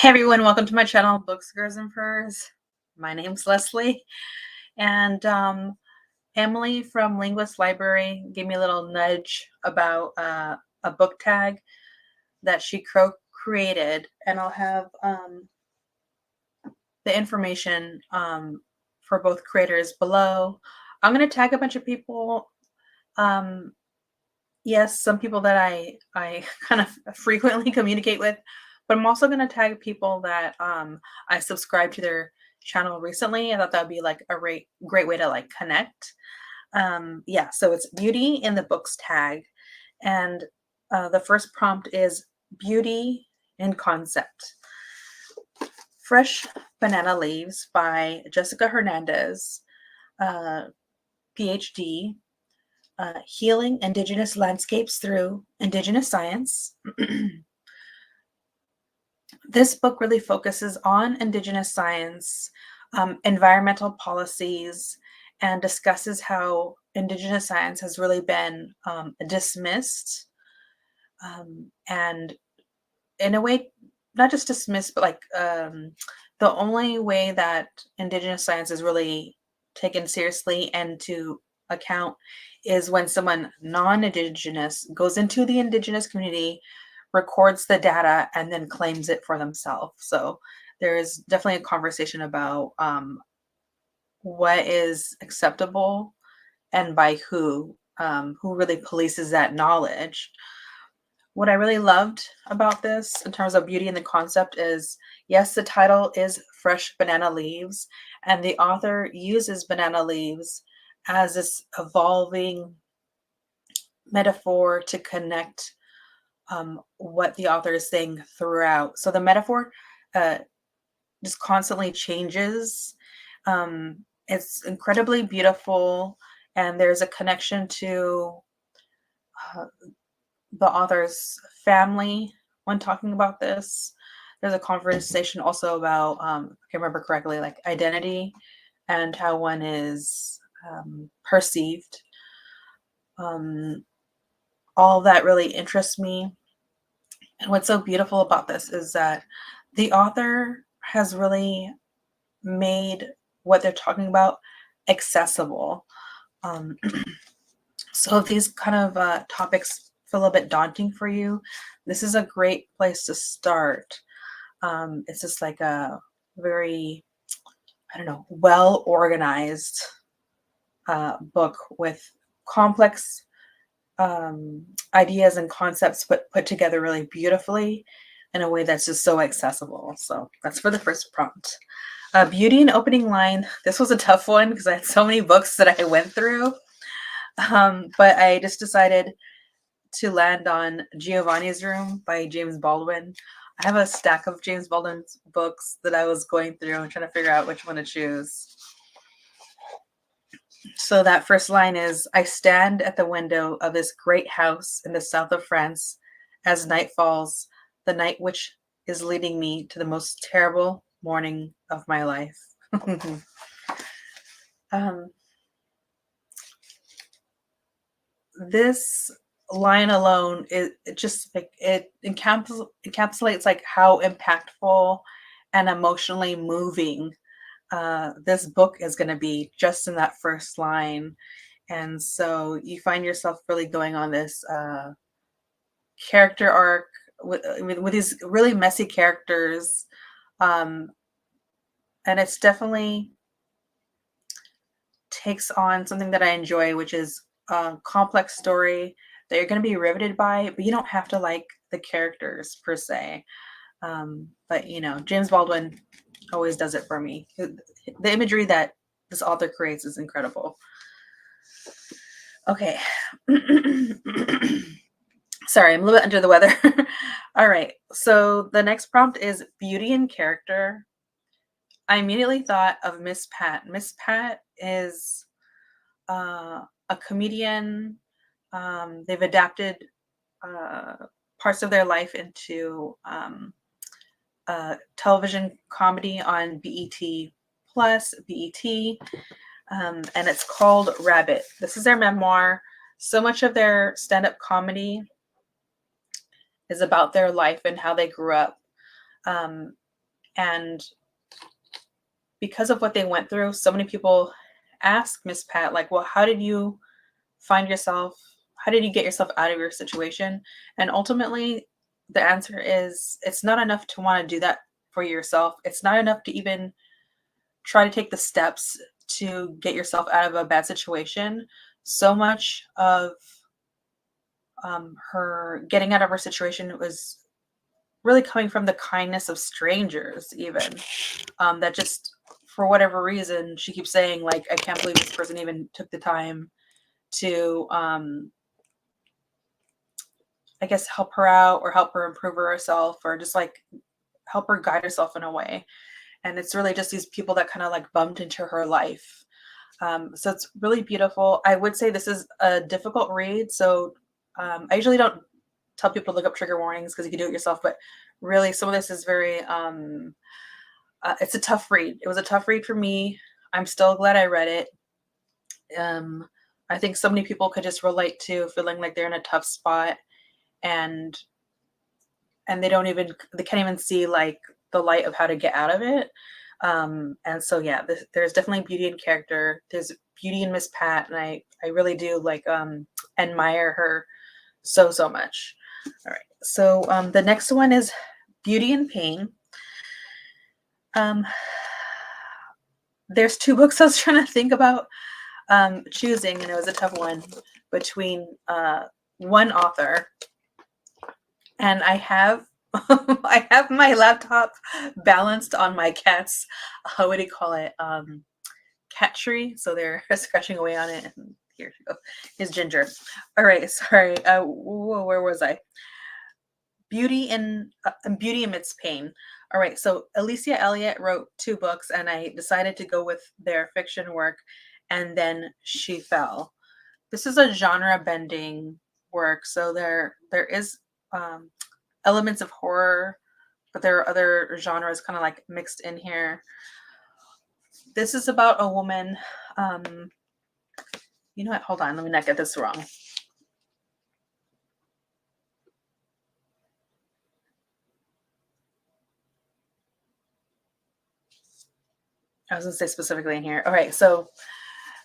Hey everyone, welcome to my channel, Books, Girls, and Furs. My name's Leslie, and Emily from Linguist Library gave me a little nudge about a book tag that she created, and I'll have the information for both creators below. I'm going to tag a bunch of people. Yes, some people that I kind of frequently communicate with, but I'm also going to tag people that I subscribed to their channel recently. I thought that would be like a great way to like connect. Yeah, so it's beauty in the books tag, and the first prompt is beauty in concept. Fresh Banana Leaves by Jessica Hernandez, PhD. Healing Indigenous Landscapes Through Indigenous Science. This book really focuses on Indigenous science, environmental policies, and discusses how Indigenous science has really been dismissed, and in a way, not just dismissed, but like the only way that Indigenous science is really taken seriously and to account is when someone non-Indigenous goes into the Indigenous community, records the data, and then claims it for themselves. So there is definitely a conversation about what is acceptable and by who really polices that knowledge. What I really loved about this in terms of beauty and the concept is, yes, the title is Fresh Banana Leaves, and the author uses banana leaves as this evolving metaphor to connect what the author is saying throughout. So the metaphor just constantly changes. It's incredibly beautiful, and there's a connection to the author's family when talking about this. There's a conversation also about, if I can remember correctly, like identity and how one is perceived. All of that really interests me. And what's so beautiful about this is that the author has really made what they're talking about accessible. So if these kind of topics feel a bit daunting for you, this is a great place to start. It's just like a very, I don't know, well organized book with complex ideas and concepts put together really beautifully in a way that's just so accessible. So that's for the first prompt. Beauty and opening line. This was a tough one because I had so many books that I went through. But I just decided to land on Giovanni's Room by James Baldwin. I have a stack of James Baldwin's books that I was going through and trying to figure out which one to choose. So that first line is, I stand at the window of this great house in the south of France as night falls, the night which is leading me to the most terrible morning of my life. This line alone, it just like it encapsulates like how impactful and emotionally moving this book is going to be just in that first line. And so you find yourself really going on this character arc with these really messy characters, and it's definitely takes on something that I enjoy, which is a complex story that you're going to be riveted by, but you don't have to like the characters per se. But you know, James Baldwin always does it for me. The imagery that this author creates is incredible. Okay. Sorry, I'm a little bit under the weather. All right. So the next prompt is beauty and character. I immediately thought of Miss Pat. Miss Pat is a comedian. They've adapted parts of their life into television comedy on BET Plus, BET, and it's called Rabbit. This is their memoir. So much of their stand-up comedy is about their life and how they grew up. And because of what they went through, so many people ask Miss Pat, like, well, how did you find yourself? How did you get yourself out of your situation? And ultimately, the answer is it's not enough to want to do that for yourself. It's not enough to even try to take the steps to get yourself out of a bad situation. So much of her getting out of her situation was really coming from the kindness of strangers, even that just for whatever reason she keeps saying, like, I can't believe this person even took the time to I guess help her out or help her improve herself or just like help her guide herself in a way. And it's really just these people that kind of like bumped into her life. So it's really beautiful. I would say this is a difficult read. So I usually don't tell people to look up trigger warnings because you can do it yourself. But really, some of this is very, it's a tough read. It was a tough read for me. I'm still glad I read it. I think so many people could just relate to feeling like they're in a tough spot and they can't even see like the light of how to get out of it. And so yeah, there's definitely beauty in character. There's beauty in Miss Pat, and I really do like admire her so much. All right, so the next one is Beauty and Pain. There's two books I was trying to think about choosing, and it was a tough one between one author, and I have I have my laptop balanced on my cat's what do you call it, cat tree, so they're scratching away on it. And here she goes. Here's Ginger. All right, sorry, where was I? Beauty Amidst Pain. All right, so Alicia Elliott wrote two books, and I decided to go with their fiction work, And Then She Fell. This is a genre bending work, so there is elements of horror, but there are other genres kind of like mixed in here. This is about a woman. You know what? Hold on, let me not get this wrong. I was going to say specifically in here. All right, so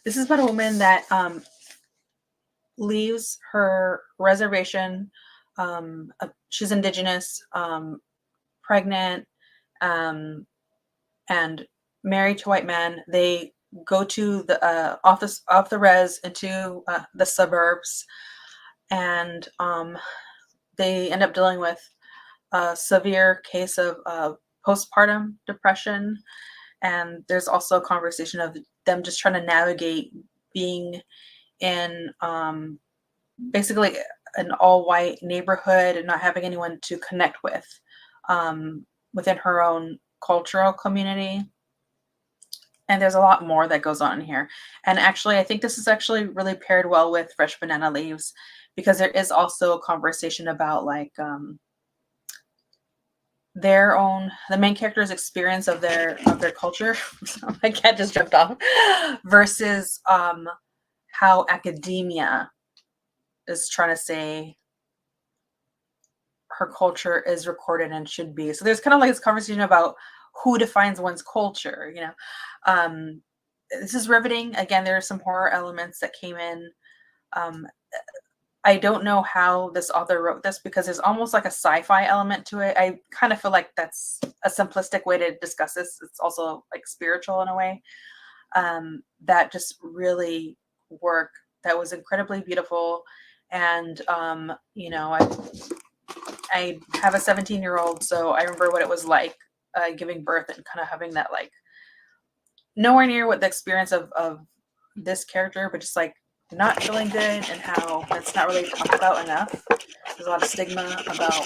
this is about a woman that leaves her reservation. She's indigenous, pregnant, and married to white men. They go to the office off the res into the suburbs, and they end up dealing with a severe case of postpartum depression. And there's also a conversation of them just trying to navigate being in basically an all-white neighborhood and not having anyone to connect with within her own cultural community. And there's a lot more that goes on here. And actually, I think this is actually really paired well with Fresh Banana Leaves, because there is also a conversation about like the main character's experience of their culture. My cat just jumped off. Versus how academia is trying to say her culture is recorded and should be. So there's kind of like this conversation about who defines one's culture, you know. This is riveting. Again, there are some horror elements that came in. I don't know how this author wrote this because there's almost like a sci-fi element to it. I kind of feel like that's a simplistic way to discuss this. It's also like spiritual in a way. That just really worked. That was incredibly beautiful. And you know, I have a 17-year-old, so I remember what it was like giving birth and kind of having that like nowhere near what the experience of this character, but just like not feeling good and how it's not really talked about enough. There's a lot of stigma about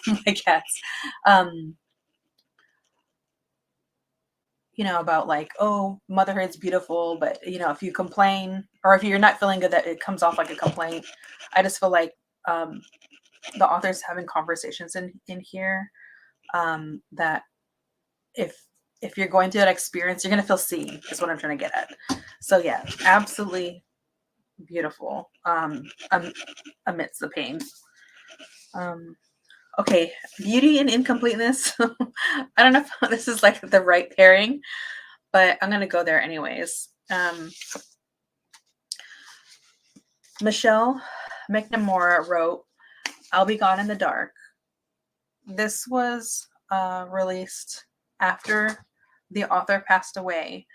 my cats. You know, about like, oh, motherhood's beautiful, but you know, if you complain or if you're not feeling good, that it comes off like a complaint. I just feel like the author's having conversations in here that if you're going through that experience, you're going to feel seen, is what I'm trying to get at. So yeah, absolutely beautiful amidst the pain. Okay, beauty and incompleteness. I don't know if this is like the right pairing, but I'm gonna go there anyways. Michelle McNamara wrote I'll Be Gone in the Dark. This was released after the author passed away.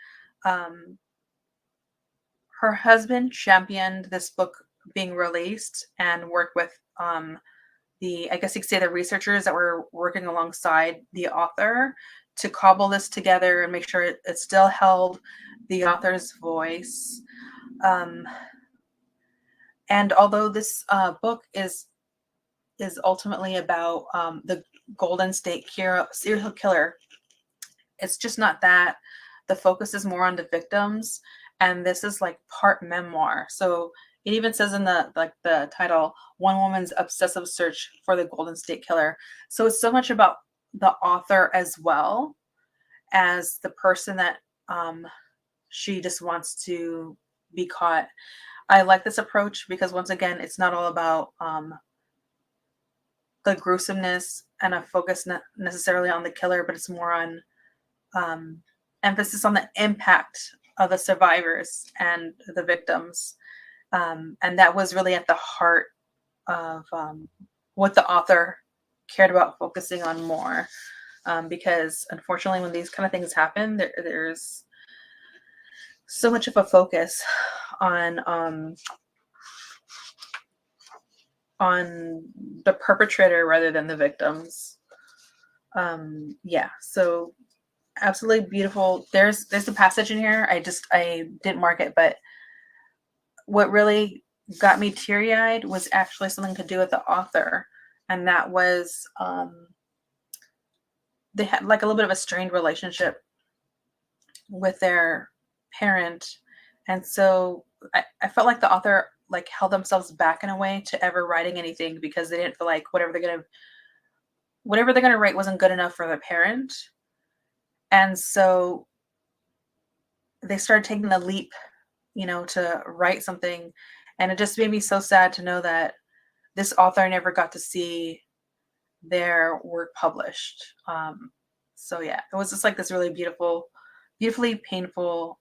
Um, her husband championed this book being released and worked with I guess you could say the researchers that were working alongside the author to cobble this together and make sure it still held the author's voice. Um, and although this book is ultimately about the Golden State serial killer, it's just not that. The focus is more on the victims, and this is like part memoir. So it even says in the title, "One Woman's Obsessive Search for the Golden State Killer." So it's so much about the author as well as the person that she just wants to be caught. I like this approach because once again, it's not all about the gruesomeness and a focus not necessarily on the killer, but it's more on emphasis on the impact of the survivors and the victims. And that was really at the heart of what the author cared about focusing on more. Because unfortunately, when these kind of things happen, there's so much of a focus on the perpetrator rather than the victims. Yeah, so absolutely beautiful. There's a passage in here. I didn't mark it, but what really got me teary-eyed was actually something to do with the author, and that was they had like a little bit of a strained relationship with their parent, and so I felt like the author like held themselves back in a way to ever writing anything because they didn't feel like whatever they're gonna write wasn't good enough for the parent, and so they started taking the leap, to write something, and it just made me so sad to know that this author never got to see their work published. So yeah, it was just like this really beautifully painful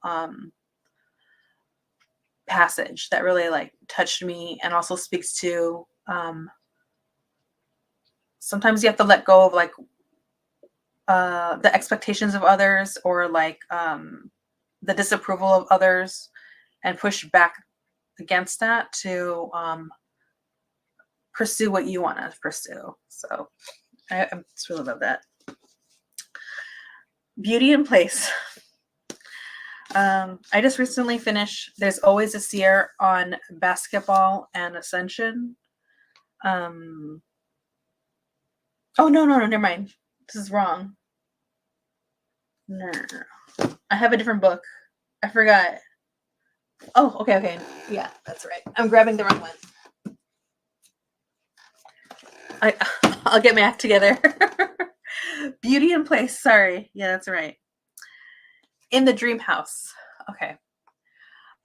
passage that really like touched me and also speaks to sometimes you have to let go of like the expectations of others or like the disapproval of others and push back against that to pursue what you want to pursue. So I just really love that. Beauty in Place. I just recently finished There's Always a Seer on basketball and Ascension. Oh, no, never mind. This is wrong. No. I have a different book. I forgot. Oh, okay. Yeah, that's right. I'm grabbing the wrong one. I'll get my act together. Beauty in Place. Sorry. Yeah, that's right. In the Dreamhouse. Okay.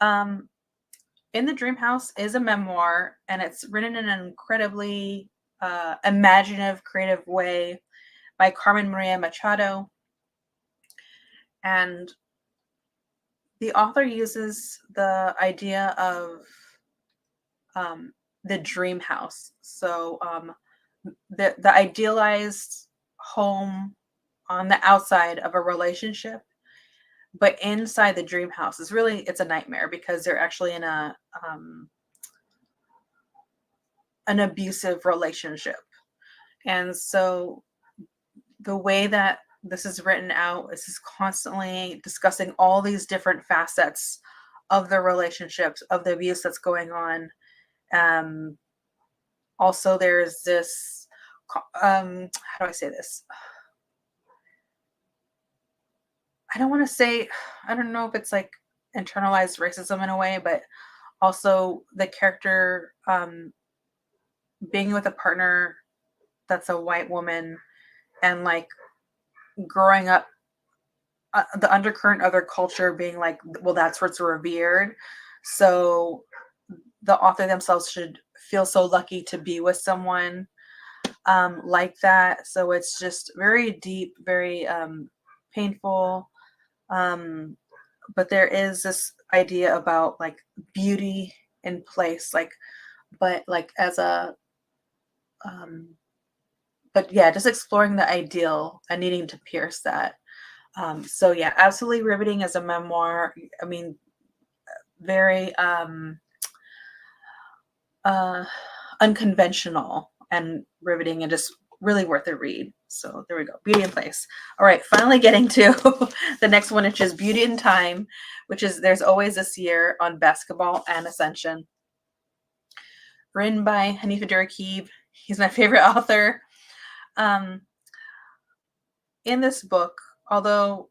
In the Dreamhouse is a memoir, and it's written in an incredibly imaginative, creative way by Carmen Maria Machado. And the author uses the idea of the dream house. So the idealized home on the outside of a relationship, but inside the dream house is really, it's a nightmare because they're actually in an abusive relationship. And so the way that this is written out is constantly discussing all these different facets of the relationships, of the abuse that's going on. Also, there's this, how do I say this? I don't know if it's like internalized racism in a way, but also the character being with a partner that's a white woman and like growing up, the undercurrent of their culture being like, well, that's what's revered. So the author themselves should feel so lucky to be with someone like that. So it's just very deep, very painful. Um, but there is this idea about like beauty in place, like, but like as a, um, but yeah, just exploring the ideal and needing to pierce that. So yeah, absolutely riveting as a memoir. I mean, very uh, unconventional and riveting, and just really worth a read. So there we go. Beauty in Place. All right, finally getting to the next one, which is Beauty in Time, which is There's Always This Year on Basketball and Ascension. Written by Hanifa Durkheeb. He's my favorite author. In this book, although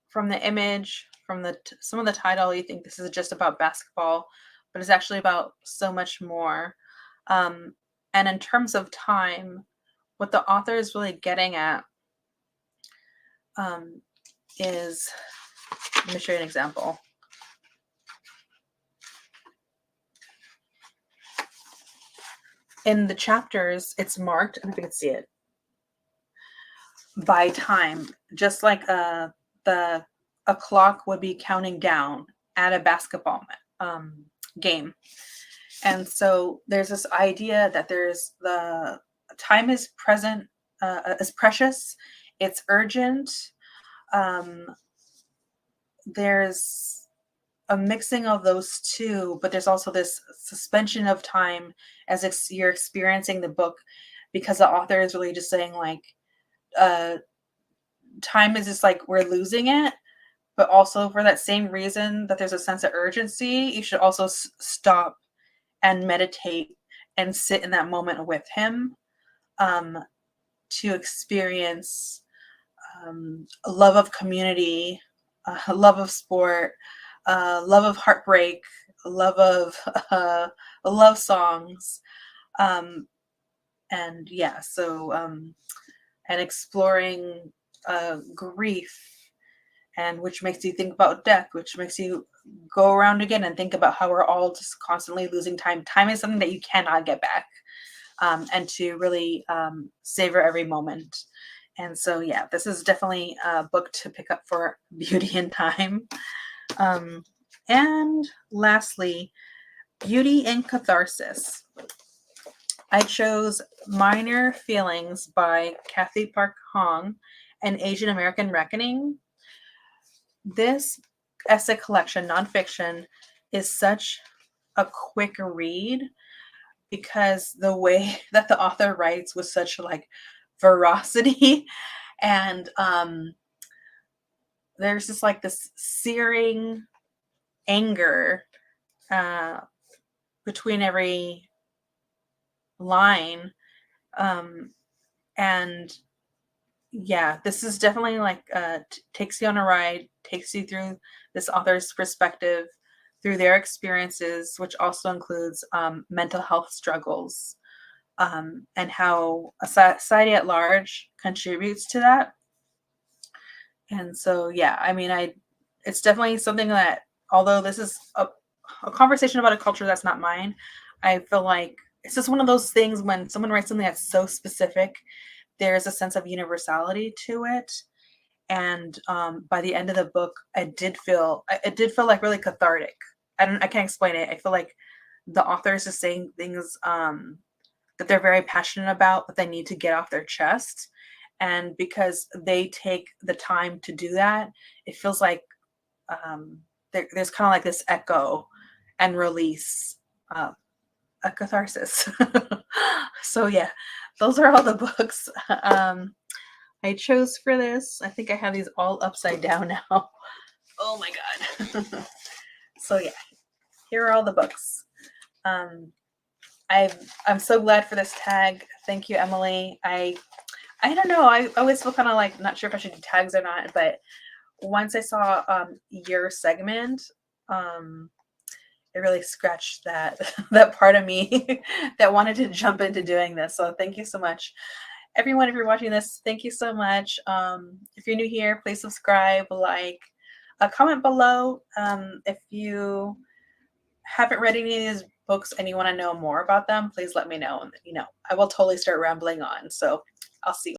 from the image, from some of the title, you think this is just about basketball, but it's actually about so much more. And in terms of time, what the author is really getting at is, let me show you an example. In the chapters, it's marked, I don't know if you can see it, by time, just like a clock would be counting down at a basketball game. And so there's this idea that there's the time is present, is precious, it's urgent. There's a mixing of those two, but there's also this suspension of time as if you're experiencing the book, because the author is really just saying like, time is just like we're losing it, but also for that same reason that there's a sense of urgency, you should also stop and meditate and sit in that moment with him, to experience a love of community, a love of sport, love of heartbreak, a love of love songs, and yeah, so and exploring grief, and which makes you think about death, which makes you go around again and think about how we're all just constantly losing time. Time is something that you cannot get back, and to really savor every moment. And so, yeah, this is definitely a book to pick up for Beauty in Time. And lastly, Beauty in Catharsis. I chose Minor Feelings by Kathy Park Hong, An Asian American Reckoning. This essay collection, nonfiction, is such a quick read because the way that the author writes with such like veracity, and there's just like this searing anger between every line, and yeah, this is definitely like takes you on a ride, takes you through this author's perspective, through their experiences, which also includes mental health struggles, and how a society at large contributes to that. And so, yeah, I mean, it's definitely something that, although this is a conversation about a culture that's not mine, I feel like it's just one of those things when someone writes something that's so specific, there's a sense of universality to it. And by the end of the book, it did feel like really cathartic. I can't explain it. I feel like the author is just saying things that they're very passionate about, but they need to get off their chest. And because they take the time to do that, it feels like there's kind of like this echo and release, a catharsis. So yeah, those are all the books I chose for this. I think I have these all upside down now. Oh my god. So yeah, here are all the books. I'm so glad for this tag. Thank you, Emily. I don't know. I always feel kind of like not sure if I should do tags or not, but once I saw your segment, it really scratched that that part of me that wanted to jump into doing this. So thank you so much. Everyone, if you're watching this, thank you so much. If you're new here, please subscribe, comment below. If you haven't read any of these books and you want to know more about them, please let me know. And I will totally start rambling on. So I'll see you.